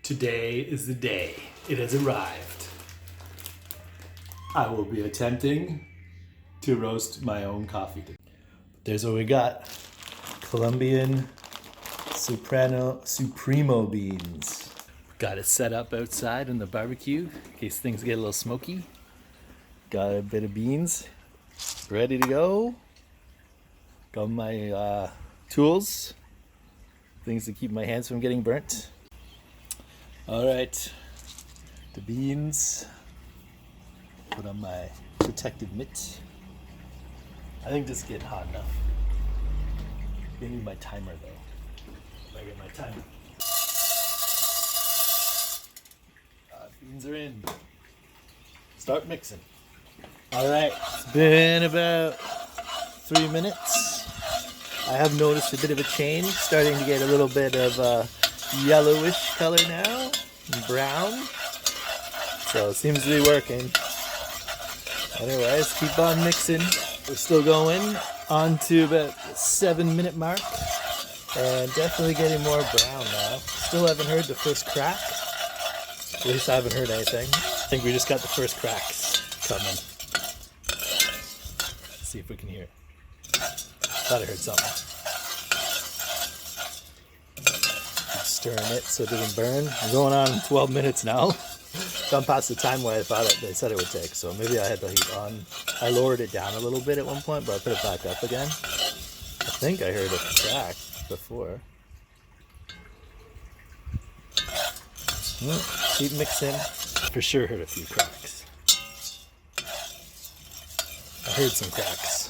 Today is the day. It has arrived. I will be attempting to roast my own coffee. There's what we got. Colombian Supremo beans. Got it set up outside in the barbecue in case things get a little smoky. Got a bit of beans ready to go. Got my tools, things to keep my hands from getting burnt. All right, the beans. Put on my protective mitt. I think this is getting hot enough. I need my timer though. I get my timer. Beans are in. Start mixing. All right, it's been about 3 minutes. I have noticed a bit of a change, starting to get a little bit of yellowish color now, and brown. So it seems to be working. Otherwise, keep on mixing. We're still going on to about the 7-minute mark, and definitely getting more brown now. Still haven't heard the first crack. At least I haven't heard anything. I think we just got the first cracks coming. Let's see if we can hear it. Thought I heard something. Keep stirring it so it doesn't burn. We're going on 12 minutes now. Gone past the time where I thought they said it would take, so maybe I had the heat on. I lowered it down a little bit at one point, but I put it back up again. I think I heard a crack before. Keep mixing. For sure heard a few cracks. I heard some cracks.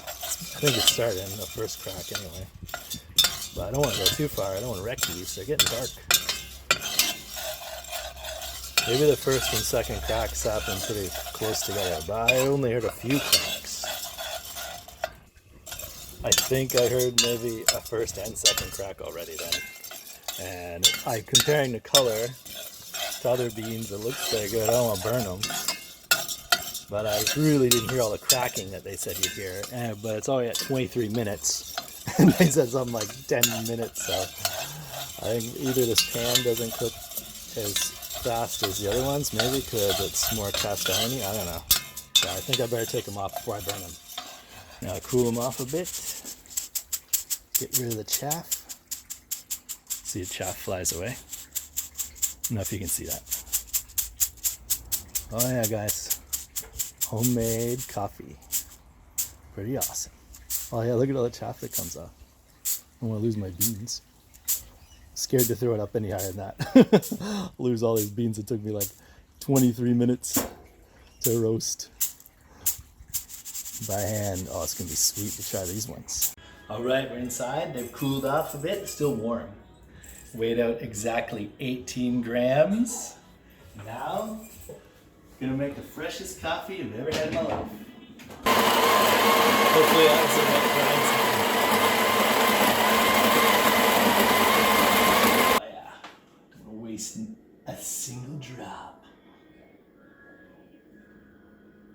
I think it's starting, the first crack anyway. But I don't want to go too far. I don't want to wreck these. They're getting dark. Maybe the first and second cracks happen pretty close together, but I only heard a few cracks. I think I heard maybe a first and second crack already then. And comparing the color to other beans, it looks pretty good. I don't want to burn them. But I really didn't hear all the cracking that they said you'd hear. But it's already at 23 minutes. And they said something like 10 minutes. So I think either this pan doesn't cook as fast as the other ones, maybe, because it's more cast irony. I don't know. So I think I better take them off before I burn them. Now cool them off a bit. Get rid of the chaff. See, the chaff flies away. I don't know if you can see that. Oh yeah, guys. Homemade coffee. Pretty awesome. Oh yeah, look at all the chaff that comes off. I don't want to lose my beans. Scared to throw it up any higher than that. Lose all these beans. It took me like 23 minutes to roast by hand. Oh, it's gonna be sweet to try these ones. All right, we're inside. They've cooled off a bit. It's still warm. Weighed out exactly 18 grams. Now, gonna make the freshest coffee I've ever had in my life. Hopefully, I have some white grinds. A single drop.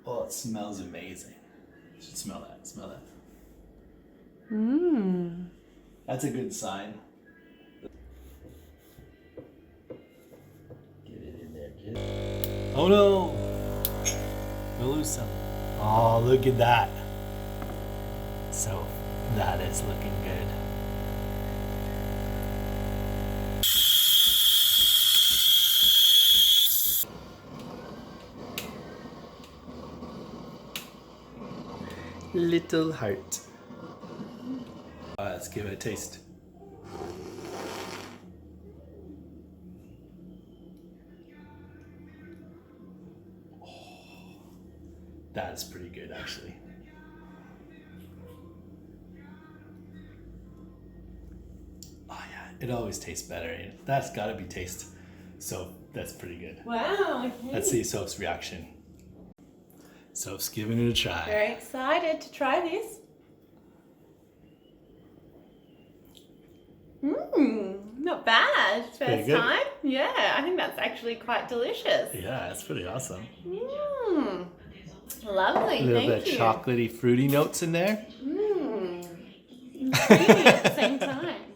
Oh, it smells amazing. You should smell that. Smell that. Mmm. That's a good sign. Get it in there, Jim. Oh no! We'll lose some. Oh, look at that. So, that is looking good. Little heart. Let's give it a taste. Oh, that is pretty good, actually. Oh yeah, it always tastes better. That's got to be taste. So that's pretty good. Wow. Okay. Let's see Soph's reaction. Soph's giving it a try. Very excited to try this. Not bad. First time. Yeah, I think that's actually quite delicious. Yeah, it's pretty awesome. Lovely, A little bit chocolatey, fruity notes in there. Creamy at the same time.